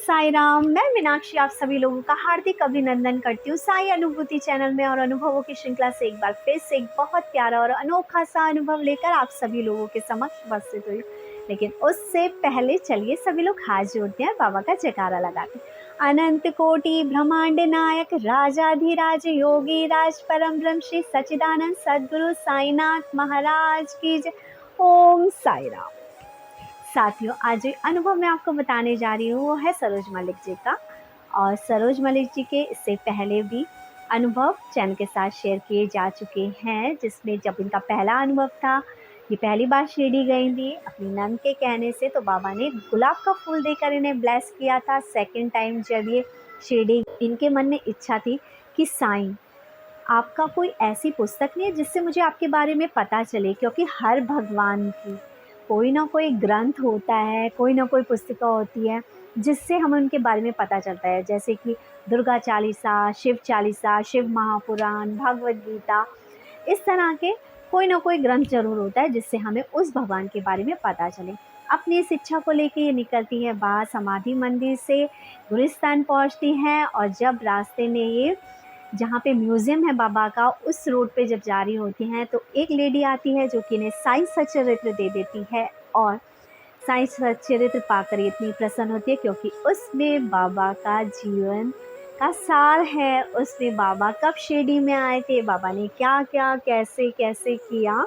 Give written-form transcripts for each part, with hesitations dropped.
साई राम। मैं मीनाक्षी आप सभी लोगों का हार्दिक अभिनंदन करती हूँ साई अनुभूति चैनल में, और अनुभवों की श्रृंखला से एक बार फिर से एक बहुत प्यारा और अनोखा सा अनुभव लेकर आप सभी लोगों के समक्ष उपस्थित हुई। लेकिन उससे पहले चलिए सभी लोग हाथ जोड़ते हैं, बाबा का जयकारा लगाते हैं। अनंत कोटि ब्रह्मांड नायक राजाधिराज योगी राज परम ब्रह्म श्री सच्चिदानंद सद्गुरु साईनाथ महाराज की जय। ओम साई राम। साथियों, आज जो अनुभव मैं आपको बताने जा रही हूँ वो है सरोज मलिक जी का। और सरोज मलिक जी के इससे पहले भी अनुभव चैनल के साथ शेयर किए जा चुके हैं, जिसमें जब इनका पहला अनुभव था, ये पहली बार शिरडी गई थी अपनी नंद के कहने से, तो बाबा ने गुलाब का फूल देकर इन्हें ब्लेस किया था। सेकंड टाइम जब ये शिरडी, इनके मन में इच्छा थी कि साईं, आपका कोई ऐसी पुस्तक नहीं है जिससे मुझे आपके बारे में पता चले, क्योंकि हर भगवान की कोई ना कोई ग्रंथ होता है, कोई ना कोई पुस्तिका होती है जिससे हमें उनके बारे में पता चलता है, जैसे कि दुर्गा चालीसा, शिव चालीसा, शिव महापुराण, भगवद गीता। इस तरह के कोई ना कोई ग्रंथ जरूर होता है जिससे हमें उस भगवान के बारे में पता चले। अपनी इस इच्छा को लेकर ये निकलती है बाहर समाधि मंदिर से, गुलिस्तान पहुंचती हैं, और जब रास्ते में ये जहाँ पे म्यूज़ियम है बाबा का, उस रोड पे जब जा रही होती हैं तो एक लेडी आती है जो कि इन्हें साईं सच्चरित्र दे देती है। और साईं सच्चरित्र पाकर इतनी प्रसन्न होती है क्योंकि उसमें बाबा का जीवन का सार है। उसमें बाबा कब शिरडी में आए थे, बाबा ने क्या क्या कैसे कैसे किया,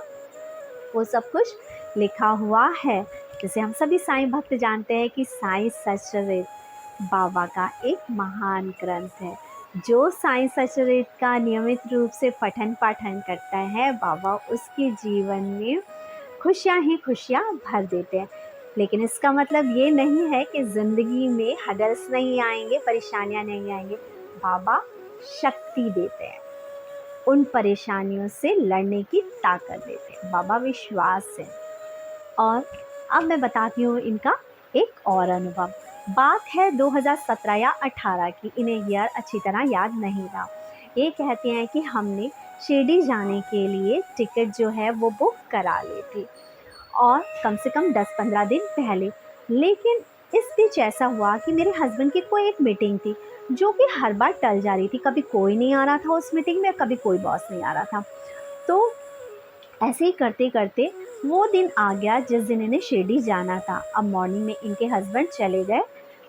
वो सब कुछ लिखा हुआ है। जैसे हम सभी साईं भक्त जानते हैं कि साईं सच्चरित्र बाबा का एक महान ग्रंथ है। जो साईं सच्चरित्र का नियमित रूप से पठन पाठन करता है, बाबा उसके जीवन में खुशियाँ ही खुशियाँ भर देते हैं। लेकिन इसका मतलब ये नहीं है कि ज़िंदगी में हडल्स नहीं आएंगे, परेशानियाँ नहीं आएंगे। बाबा शक्ति देते हैं, उन परेशानियों से लड़ने की ताकत देते हैं। बाबा विश्वास है। और अब मैं बताती हूँ इनका एक और अनुभव। बात है 2017 या 18 की, इन्हें ईयर अच्छी तरह याद नहीं रहा। ये कहते हैं कि हमने शिरडी जाने के लिए टिकट जो है वो बुक करा ली थी, और कम से कम 10-15 दिन पहले। लेकिन इस बीच ऐसा हुआ कि मेरे हस्बैंड की कोई एक मीटिंग थी जो कि हर बार टल जा रही थी। कभी कोई नहीं आ रहा था उस मीटिंग में, कभी कोई बॉस नहीं आ रहा था। तो ऐसे ही करते करते वो दिन आ गया जिस दिन इन्हें शिरडी जाना था। अब मॉर्निंग में इनके हस्बैंड चले गए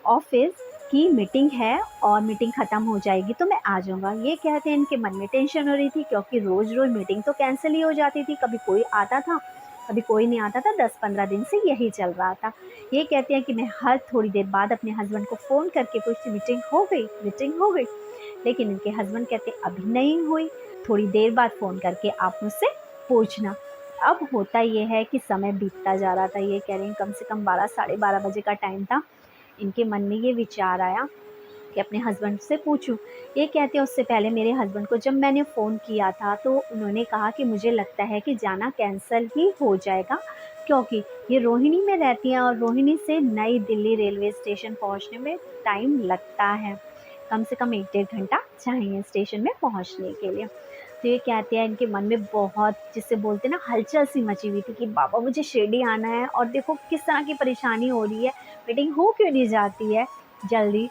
ऑफिस की मीटिंग है, और मीटिंग ख़त्म हो जाएगी तो मैं आ जाऊँगा। ये कहते हैं इनके मन में टेंशन हो रही थी क्योंकि रोज़ रोज़ मीटिंग तो कैंसिल ही हो जाती थी, कभी कोई आता था कभी कोई नहीं आता था। 10-15 दिन से यही चल रहा था। ये कहते हैं कि मैं हर थोड़ी देर बाद अपने हस्बैंड को फ़ोन करके पूछती, मीटिंग हो गई, मीटिंग हो गई। लेकिन इनके हस्बैंड कहते अभी नहीं हुई, थोड़ी देर बाद फ़ोन करके आप मुझसे पूछना। अब होता ये है कि समय बीतता जा रहा था। ये कह रही हैं कम से कम 12-12:30 बजे का टाइम था। इनके मन में ये विचार आया कि अपने हस्बैंड से पूछूं। ये कहते हैं उससे पहले मेरे हस्बैंड को जब मैंने फ़ोन किया था तो उन्होंने कहा कि मुझे लगता है कि जाना कैंसिल ही हो जाएगा, क्योंकि ये रोहिणी में रहती हैं और रोहिणी से नई दिल्ली रेलवे स्टेशन पहुंचने में टाइम लगता है। कम से कम 1-1.5 घंटा चाहिए स्टेशन में पहुंचने के लिए। तो ये कहते हैं इनके मन में बहुत, जिसे बोलते हैं ना, हलचल सी मची हुई थी कि बाबा मुझे शिरडी आना है, और देखो किस तरह की परेशानी हो रही है, मीटिंग हो क्यों नहीं जाती है जल्दी,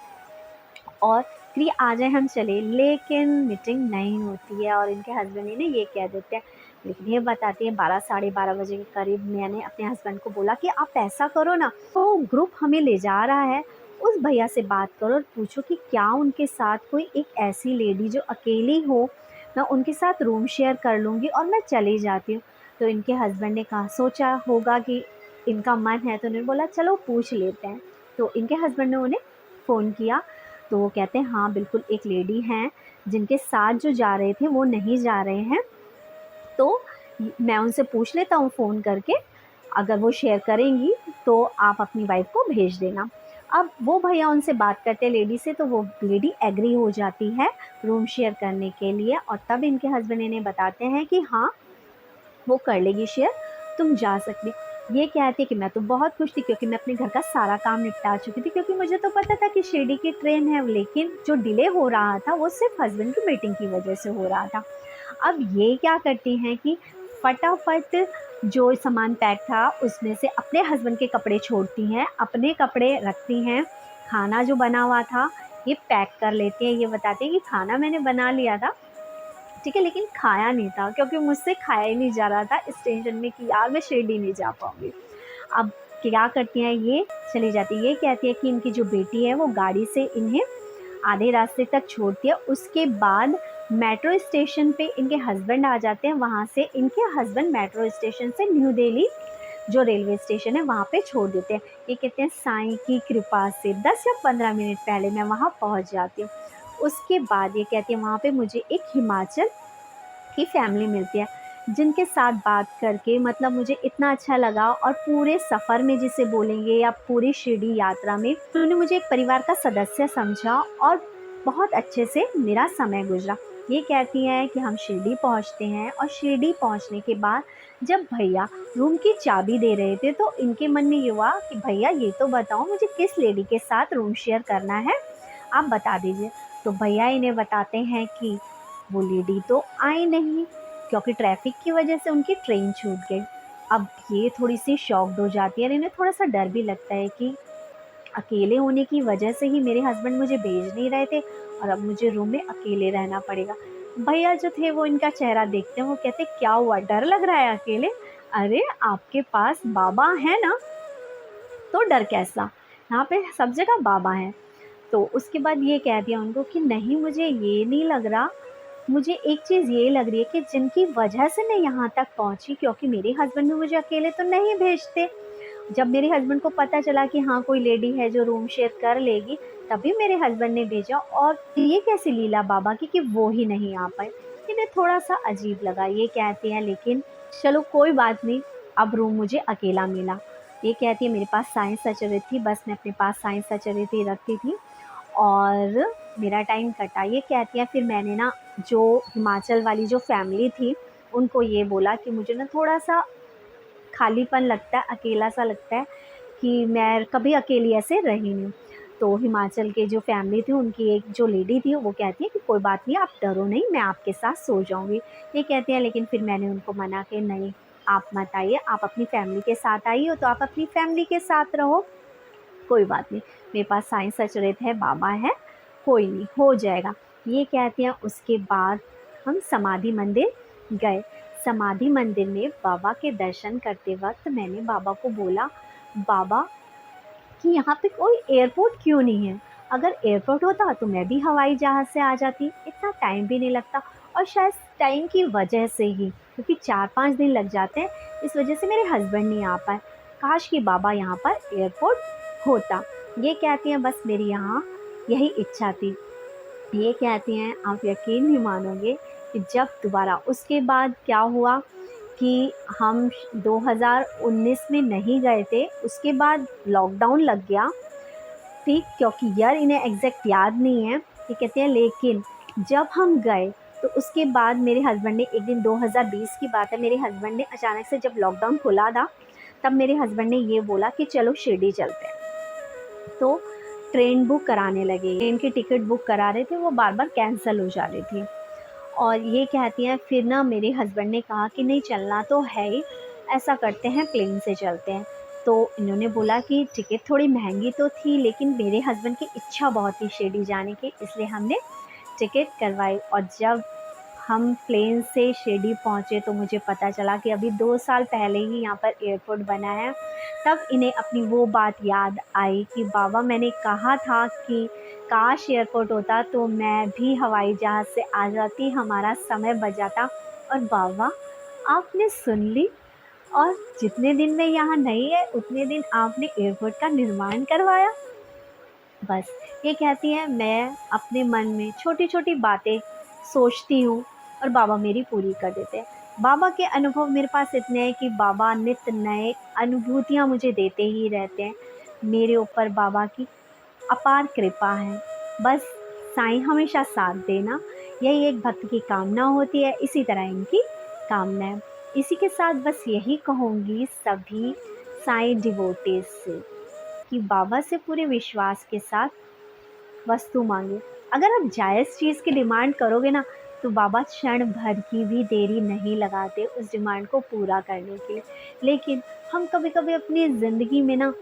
और फिर आ जाए हम चले। लेकिन मीटिंग नहीं होती है और इनके हस्बैंड ने ये कह देते हैं। लेकिन ये बताती है 12-12:30 बजे के करीब मैंने अपने हस्बैंड को बोला कि आप ऐसा करो ना, तो ग्रुप हमें ले जा रहा है, उस भैया से बात करो और पूछो कि क्या उनके साथ कोई एक ऐसी लेडी जो अकेली हो, मैं उनके साथ रूम शेयर कर लूँगी और मैं चली जाती हूँ। तो इनके हस्बैंड ने कहा, सोचा होगा कि इनका मन है, तो उन्होंने बोला चलो पूछ लेते हैं। तो इनके हस्बैंड ने उन्हें फ़ोन किया, तो वो कहते हैं हाँ बिल्कुल एक लेडी हैं जिनके साथ जो जा रहे थे वो नहीं जा रहे हैं, तो मैं उनसे पूछ लेता हूँ फ़ोन करके, अगर वो शेयर करेंगी तो आप अपनी वाइफ को भेज देना। अब वो भैया उनसे बात करते हैं लेडी से, तो वो लेडी एग्री हो जाती है रूम शेयर करने के लिए, और तब इनके हस्बैंड इन्हें बताते हैं कि हाँ वो कर लेगी शेयर, तुम जा सकती। ये कहती है कि मैं तो बहुत खुश थी क्योंकि मैं अपने घर का सारा काम निपटा चुकी थी, क्योंकि मुझे तो पता था कि शिरडी की ट्रेन है, लेकिन जो डिले हो रहा था वो सिर्फ हस्बैंड की मीटिंग की वजह से हो रहा था। अब ये क्या करती हैं कि फटाफट जो सामान पैक था उसमें से अपने हस्बैंड के कपड़े छोड़ती हैं, अपने कपड़े रखती हैं, खाना जो बना हुआ था ये पैक कर लेते हैं। ये बताते हैं कि खाना मैंने बना लिया था, ठीक है, लेकिन खाया नहीं था क्योंकि मुझसे खाया ही नहीं जा रहा था, इस टेंशन में कि यार मैं शिरडी नहीं जा पाऊँगी। अब क्या करती हैं, ये चली जाती है। ये कहती है कि इनकी जो बेटी है वो गाड़ी से इन्हें आधे रास्ते तक छोड़ती है। उसके बाद मेट्रो स्टेशन पे इनके हस्बैंड आ जाते हैं। वहाँ से इनके हस्बैंड मेट्रो स्टेशन से न्यू दिल्ली जो रेलवे स्टेशन है वहाँ पे छोड़ देते हैं। ये कहते हैं साईं की कृपा से 10 या 15 मिनट पहले मैं वहाँ पहुँच जाती हूँ। उसके बाद ये कहती है वहाँ पे मुझे एक हिमाचल की फैमिली मिलती है, जिनके साथ बात करके मतलब मुझे इतना अच्छा लगा। और पूरे सफ़र में जिसे बोलेंगे या पूरी शिरडी यात्रा में उन्होंने मुझे एक परिवार का सदस्य समझा और बहुत अच्छे से मेरा समय गुजरा। ये कहती हैं कि हम शिरडी पहुंचते हैं और शिरडी पहुंचने के बाद जब भैया रूम की चाबी दे रहे थे तो इनके मन में ये हुआ कि भैया ये तो बताओ मुझे किस लेडी के साथ रूम शेयर करना है, आप बता दीजिए। तो भैया इन्हें बताते हैं कि वो लेडी तो आई नहीं क्योंकि ट्रैफिक की वजह से उनकी ट्रेन छूट गई। अब ये थोड़ी सी शॉक्ड हो जाती है और इन्हें थोड़ा सा डर भी लगता है कि अकेले होने की वजह से ही मेरे हस्बैंड मुझे भेज नहीं रहे थे और अब मुझे रूम में अकेले रहना पड़ेगा। भैया जो थे वो इनका चेहरा देखते हैं, वो कहते क्या हुआ, डर लग रहा है अकेले? अरे आपके पास बाबा है ना, तो डर कैसा, यहाँ पे सब जगह बाबा हैं। तो उसके बाद ये कह दिया उनको कि नहीं मुझे ये नहीं लग रहा, मुझे एक चीज़ ये लग रही है कि जिनकी वजह से मैं यहाँ तक पहुँची, क्योंकि मेरे हस्बैंड भी मुझे अकेले तो नहीं भेजते। जब मेरे हस्बैंड को पता चला कि हाँ कोई लेडी है जो रूम शेयर कर लेगी, तभी मेरे हस्बैंड ने भेजा। और ये कैसी लीला बाबा की कि वो ही नहीं आ पाए। इन्हें थोड़ा सा अजीब लगा। ये कहती हैं लेकिन चलो कोई बात नहीं, अब रूम मुझे अकेला मिला। ये कहती है मेरे पास साइंस सचरित थी, बस मैं अपने पास साइंस सचरित ही रखती थी और मेरा टाइम कटा। ये कहती है फिर मैंने ना जो हिमाचल वाली जो फैमिली थी उनको ये बोला कि मुझे ना थोड़ा सा खालीपन लगता है, अकेला सा लगता है कि मैं कभी अकेली ऐसे रही नहीं। तो हिमाचल के जो फैमिली थी उनकी एक जो लेडी थी वो कहती है कि कोई बात नहीं, आप डरो नहीं, मैं आपके साथ सो जाऊंगी। ये कहते हैं लेकिन फिर मैंने उनको मना कि नहीं आप मत आइए, आप अपनी फैमिली के साथ आई हो तो आप अपनी फैमिली के साथ रहो, कोई बात नहीं, मेरे पास साइंस सचरित है, बाबा है, कोई नहीं हो जाएगा। ये कहते हैं उसके बाद हम समाधि मंदिर गए। समाधि मंदिर में बाबा के दर्शन करते वक्त मैंने बाबा को बोला, बाबा कि यहाँ पे कोई एयरपोर्ट क्यों नहीं है? अगर एयरपोर्ट होता तो मैं भी हवाई जहाज़ से आ जाती, इतना टाइम भी नहीं लगता। और शायद टाइम की वजह से ही, क्योंकि 4-5 दिन लग जाते हैं, इस वजह से मेरे हस्बैंड नहीं आ पाए। काश कि बाबा यहाँ पर एयरपोर्ट होता। ये कहती हैं बस मेरी यहाँ यही इच्छा थी। ये कहती हैं आप यकीन नहीं मानोगे कि जब दोबारा उसके बाद क्या हुआ कि हम 2019 में नहीं गए थे, उसके बाद लॉकडाउन लग गया, ठीक, क्योंकि यार इन्हें एग्जैक्ट याद नहीं है। ये कहते हैं लेकिन जब हम गए तो उसके बाद मेरे हस्बैंड ने एक दिन 2020 की बात है, मेरे हस्बैंड ने अचानक से जब लॉकडाउन खुला था तब मेरे हस्बैंड ने ये बोला कि चलो शिरडी चलते हैं। तो ट्रेन बुक कराने लगे, ट्रेन की टिकट बुक करा रहे थे, वो बार बार कैंसिल हो जा रही थी। और ये कहती हैं फिर ना मेरे हस्बैंड ने कहा कि नहीं चलना तो है ही, ऐसा करते हैं प्लेन से चलते हैं। तो इन्होंने बोला कि टिकट थोड़ी महंगी तो थी लेकिन मेरे हस्बैंड की इच्छा बहुत थी शिरडी जाने की, इसलिए हमने टिकट करवाई। और जब हम प्लेन से शिरडी पहुँचे तो मुझे पता चला कि अभी 2 साल पहले ही यहाँ पर एयरपोर्ट बना है। तब इन्हें अपनी वो बात याद आई कि बाबा मैंने कहा था कि काश एयरपोर्ट होता तो मैं भी हवाई जहाज़ से आ जाती, हमारा समय बच जाता। और बाबा आपने सुन ली, और जितने दिन में यहाँ नहीं है उतने दिन आपने एयरपोर्ट का निर्माण करवाया। बस ये कहती हैं मैं अपने मन में छोटी छोटी बातें सोचती हूँ और बाबा मेरी पूरी कर देते हैं। बाबा के अनुभव मेरे पास इतने हैं कि बाबा नित्य नए अनुभूतियाँ मुझे देते ही रहते हैं। मेरे ऊपर बाबा की अपार कृपा है। बस साईं हमेशा साथ देना, यही एक भक्त की कामना होती है, इसी तरह इनकी कामना है। इसी के साथ बस यही कहूँगी सभी साईं डिवोटीज से कि बाबा से पूरे विश्वास के साथ वस्तु मांगे। अगर आप जायज़ चीज़ की डिमांड करोगे ना तो बाबा क्षण भर की भी देरी नहीं लगाते उस डिमांड को पूरा करने के लिए। लेकिन हम कभी कभी अपनी ज़िंदगी में ना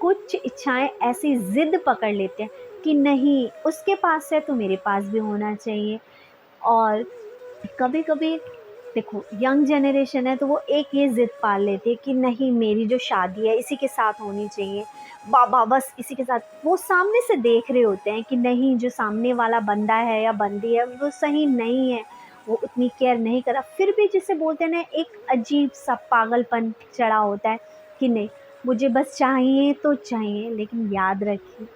कुछ इच्छाएं ऐसी ज़िद पकड़ लेते हैं कि नहीं, उसके पास है तो मेरे पास भी होना चाहिए। और कभी कभी देखो, यंग जनरेशन है तो वो एक ये ज़िद पाल लेती है कि नहीं, मेरी जो शादी है इसी के साथ होनी चाहिए, बाबा बस इसी के साथ। वो सामने से देख रहे होते हैं कि नहीं, जो सामने वाला बंदा है या बंदी है वो सही नहीं है, वो उतनी केयर नहीं करा, फिर भी जिसे बोलते हैं ना, एक अजीब सा पागलपन चढ़ा होता है कि नहीं, मुझे बस चाहिए तो चाहिए। लेकिन याद रखिए,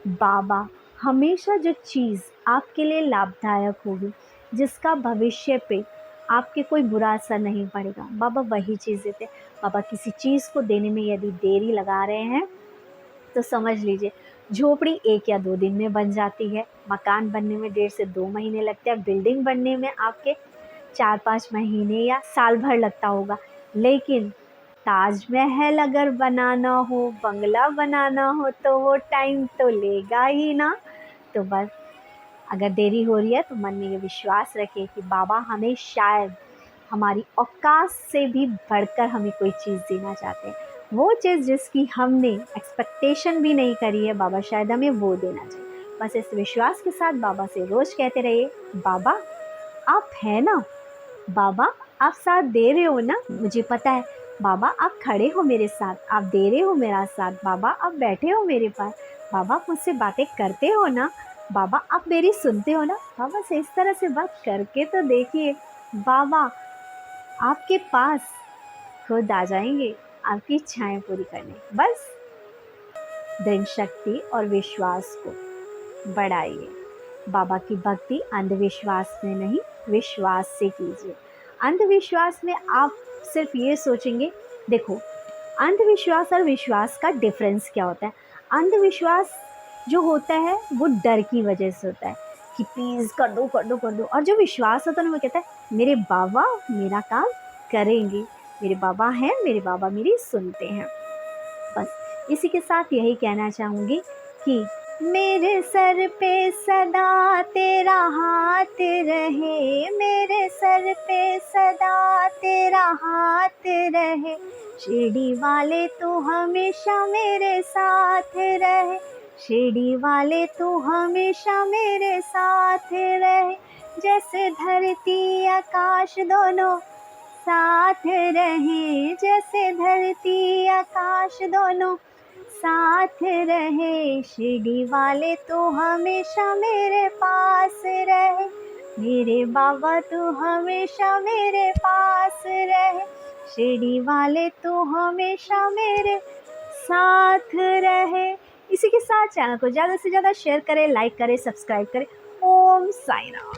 बाबा हमेशा जो चीज़ आपके लिए लाभदायक होगी, जिसका भविष्य पे आपके कोई बुरा असर नहीं पड़ेगा, बाबा वही चीज़ देते हैं। बाबा किसी चीज़ को देने में यदि देरी लगा रहे हैं तो समझ लीजिए, झोपड़ी 1 या 2 दिन में बन जाती है, मकान बनने में 1.5 से 2 महीने लगते हैं, बिल्डिंग बनने में आपके 4-5 महीने या साल भर लगता होगा। लेकिन ताजमहल अगर बनाना हो, बंगला बनाना हो, तो वो टाइम तो लेगा ही ना। तो बस, अगर देरी हो रही है तो मन में ये विश्वास रखें कि बाबा हमें शायद हमारी औकात से भी बढ़कर हमें कोई चीज़ देना चाहते हैं। वो चीज़ जिसकी हमने एक्सपेक्टेशन भी नहीं करी है, बाबा शायद हमें वो देना चाहिए। बस इस विश्वास के साथ बाबा से रोज़ कहते रहिए, बाबा आप हैं ना, बाबा आप साथ दे रहे हो ना, मुझे पता है बाबा, आप खड़े हो मेरे साथ, आप दे रहे हो मेरा साथ, बाबा आप बैठे हो मेरे पास, बाबा आप मुझसे बातें करते हो ना, बाबा आप मेरी सुनते हो ना। बाबा से इस तरह से बात करके तो देखिए, बाबा आपके पास खुद आ जाएंगे आपकी इच्छाएं पूरी करने। बस दृढ़ शक्ति और विश्वास को बढ़ाइए। बाबा की भक्ति अंधविश्वास में नहीं, विश्वास से कीजिए। अंधविश्वास में आप सिर्फ ये सोचेंगे, देखो, अंधविश्वास और विश्वास का डिफरेंस क्या होता है। अंधविश्वास जो होता है वो डर की वजह से होता है कि प्लीज़ कर दो कर दो कर दो, और जो विश्वास होता है ना, वो कहता है मेरे बाबा मेरा काम करेंगे, मेरे बाबा हैं, मेरे बाबा मेरी सुनते हैं। बस इसी के साथ यही कहना चाहूँगी कि मेरे सर पे सदा तेरा हाथ रहे, मेरे सर पे सदा तेरा हाथ रहे, शिरडी वाले तू हमेशा मेरे साथ रहे, शिरडी वाले तू हमेशा मेरे साथ रहे। जैसे धरती आकाश दोनों साथ रहे, जैसे धरती आकाश दोनों साथ रहे, शिरडी वाले तो हमेशा मेरे पास रहे, मेरे बाबा तो हमेशा मेरे पास रहे, शिरडी वाले तो हमेशा मेरे साथ रहे। इसी के साथ चैनल को ज़्यादा से ज़्यादा शेयर करें, लाइक करें, सब्सक्राइब करें। ओम साई राम।